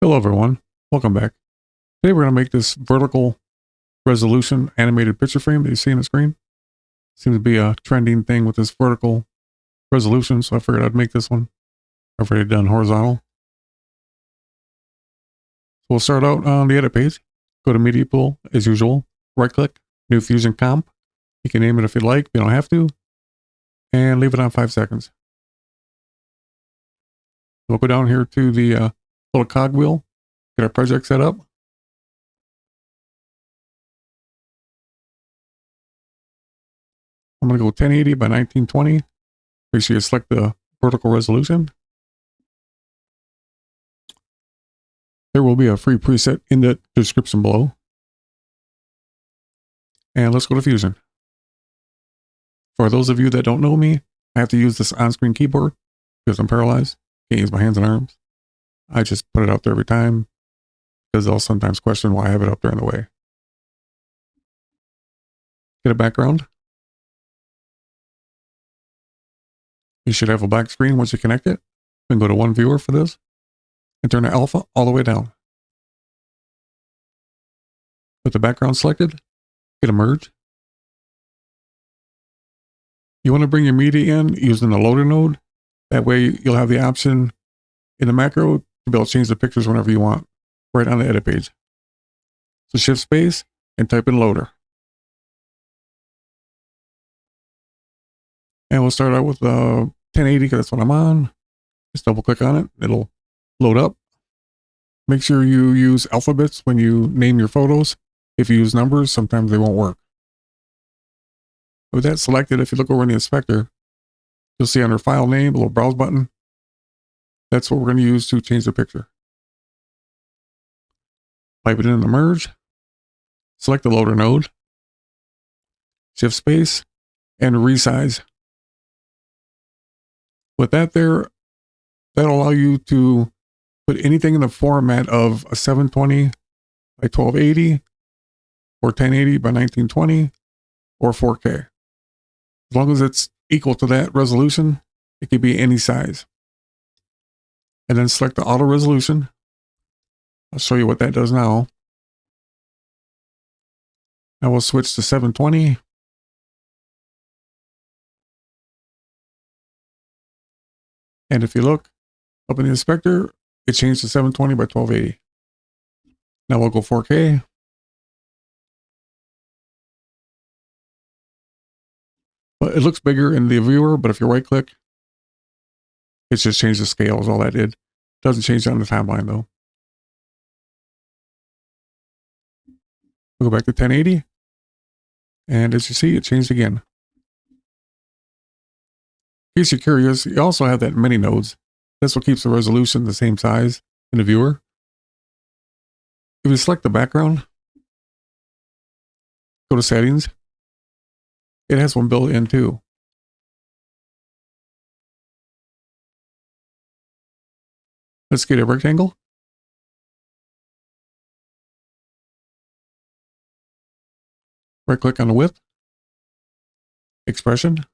Hello everyone, welcome back. Today we're going to make this vertical resolution animated picture frame that you see on the screen. Seems to be a trending thing with this vertical resolution, so I figured I'd make this one. I've already done horizontal. So we'll start out on the edit page. Go to Media Pool as usual, right click, New Fusion Comp. You can name it if you like, you don't have to. And leave it on 5 seconds. We'll go down here to the little cog wheel, get our project set up. I'm going to go 1080 by 1920. Make sure you select the vertical resolution. There will be a free preset in the description below. And let's go to Fusion. For those of you that don't know me, I have to use this on-screen keyboard because I'm paralyzed. Can't use my hands and arms. I just put it out there every time because they'll sometimes question why I have it up there in the way. Get a background. You should have a black screen once you connect it. Then go to one viewer for this and turn the alpha all the way down. With the background selected, get a merge. You want to bring your media in using the loader node. That way you'll have the option in the macro to be able to change the pictures whenever you want, right on the edit page. So shift space and type in loader. And we'll start out with 1080 because that's what I'm on. Just double click on it. It'll load up. Make sure you use alphabets when you name your photos. If you use numbers, sometimes they won't work. With that selected, if you look over in the inspector, you'll see under file name, a little browse button. That's what we're going to use to change the picture. Pipe it in the merge. Select the loader node. Shift space and resize. With that there, that'll allow you to put anything in the format of a 720 by 1280 or 1080 by 1920 or 4K. As long as it's equal to that resolution, it can be any size. And then select the auto resolution. I'll show you what that does now. Now we'll switch to 720. And if you look up in the inspector, it changed to 720 by 1280. Now we'll go 4K. But it looks bigger in the viewer, but if you right click, it's just changed the scale is all that did. Doesn't change it on the timeline though. We'll go back to 1080. And as you see, it changed again. In case you're curious, you also have that many nodes. That's what keeps the resolution the same size in the viewer. If you select the background, go to settings, it has one built in too. Let's get a rectangle. Right click on the width, expression,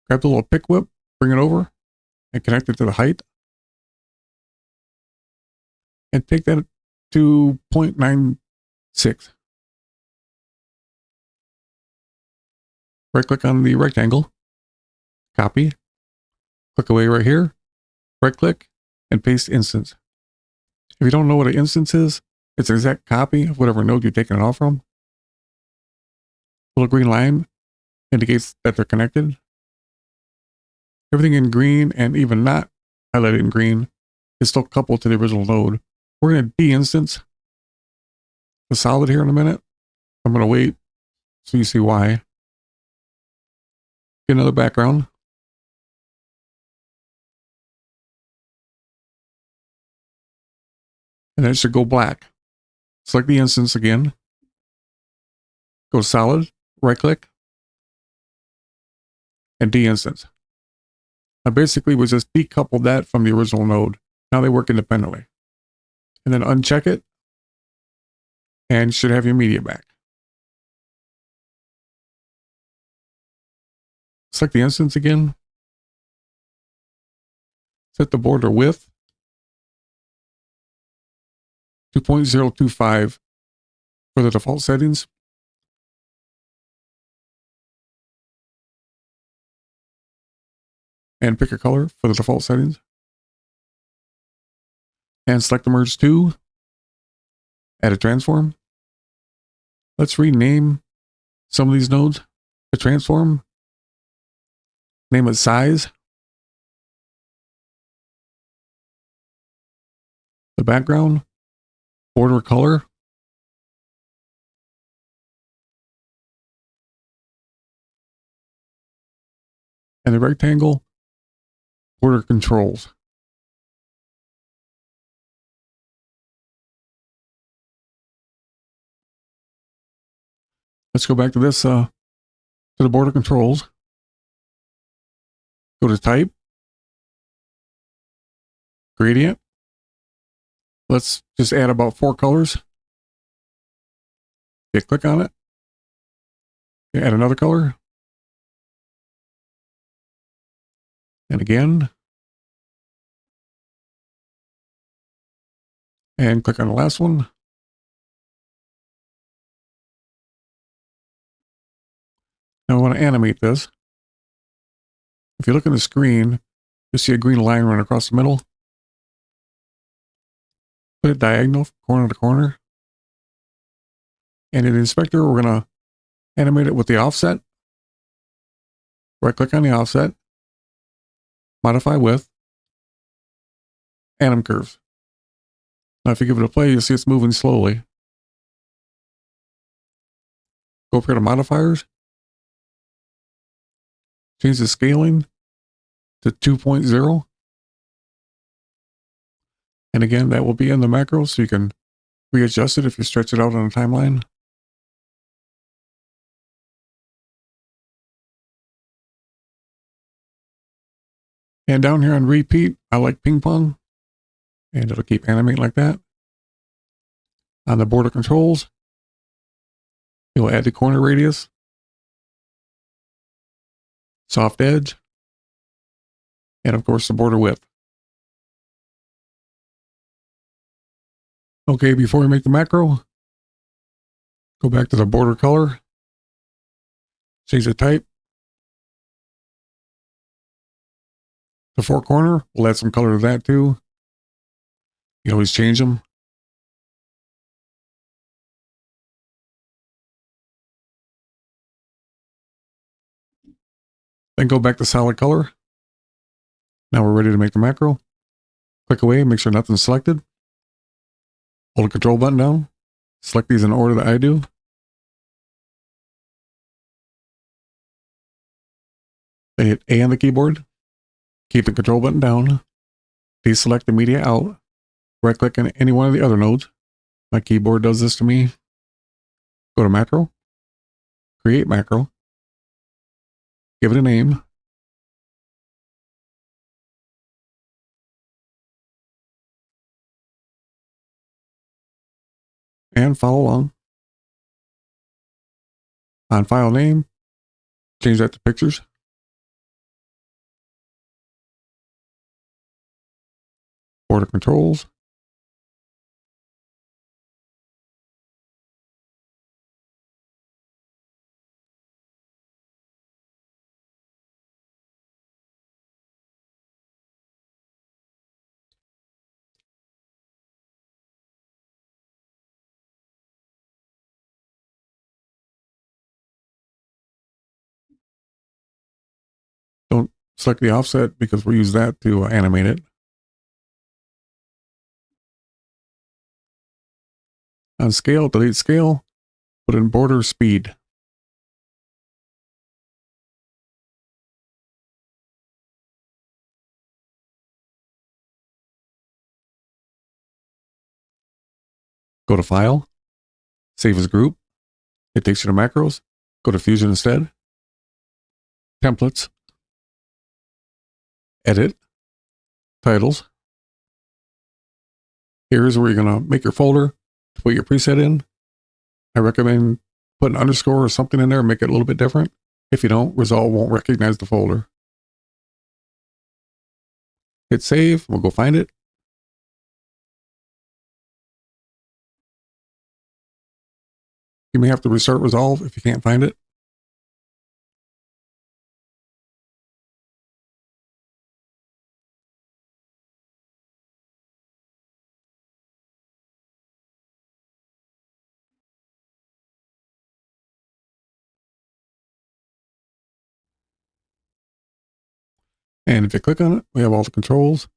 grab the little pick whip, bring it over and connect it to the height. And take that to 0.96. Right click on the rectangle, copy, click away right here, right click and paste instance. If you don't know what an instance is, it's an exact copy of whatever node you're taking it off from. Little green line indicates that they're connected. Everything in green and even not highlighted in green is still coupled to the original node. We're going to de-instance the solid here in a minute. I'm going to wait so you see why. Get another background. And then it should go black. Select the instance again. Go solid, right click, and de-instance. Now basically we just decoupled that from the original node. Now they work independently. And then uncheck it, and you should have your media back. Select the instance again. Set the border width 2.025 for the default settings. And pick a color for the default settings. And select the merge to. Add a transform. Let's rename some of these nodes. The transform. Name it size. The background. Border color. And the rectangle. Border controls. Let's go back to this, to the border controls. Go to type. Gradient. Let's just add about 4 colors. Okay, click on it. Okay, add another color. And again. And click on the last one. Now I want to animate this. If you look on the screen, you'll see a green line run across the middle. Put it diagonal, corner to corner. And in the inspector, we're going to animate it with the offset. Right click on the offset. Modify width. Anim curves. Now if you give it a play, you'll see it's moving slowly. Go up here to modifiers. Change the scaling to 2.0. And again, that will be in the macro, so you can readjust it if you stretch it out on a timeline. And down here on repeat, I like ping pong. And it'll keep animating like that. On the border controls, you'll add the corner radius, soft edge, and of course the border width. Okay, before we make the macro, go back to the border color, change the type. The 4 corner, we'll add some color to that too. You can always change them. Then go back to solid color. Now we're ready to make the macro. Click away, make sure nothing's selected. Hold the control button down. Select these in order that I do. Then hit A on the keyboard. Keep the control button down. Deselect the media out. Right click on any one of the other nodes. My keyboard does this to me. Go to macro. Create macro. Give it a name. And follow along. On file name, change that to pictures. Border controls. Don't select the offset because we'll use that to animate it. On scale, delete scale, put in border speed. Go to File, Save as Group. It takes you to Macros. Go to Fusion instead. Templates. Edit. Titles. Here's where you're going to make your folder to put your preset in. I recommend put an underscore or something in there and make it a little bit different. If you don't, Resolve won't recognize the folder. Hit save. We'll go find it. You may have to restart Resolve if you can't find it. And if you click on it, we have all the controls.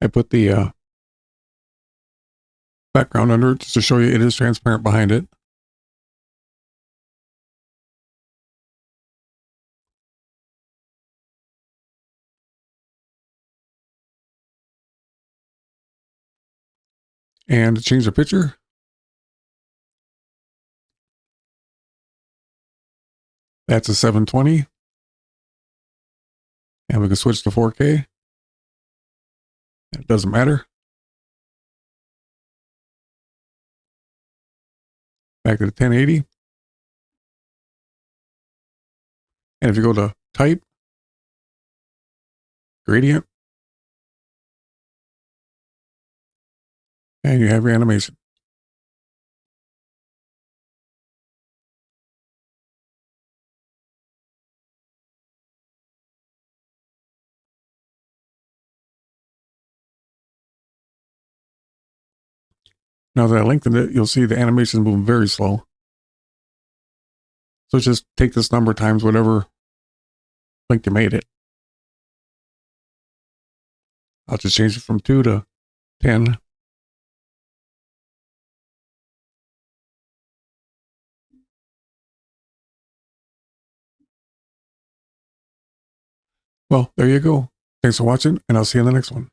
I put the background under it just to show you it is transparent behind it. And to change the picture, that's a 720. And we can switch to 4K. It doesn't matter. Back to the 1080. And if you go to type, gradient, and you have your animation. Now that I lengthened it, you'll see the animation is moving very slow. So just take this number times whatever length you made it. I'll just change it from 2 to 10. Well, there you go. Thanks for watching, and I'll see you in the next one.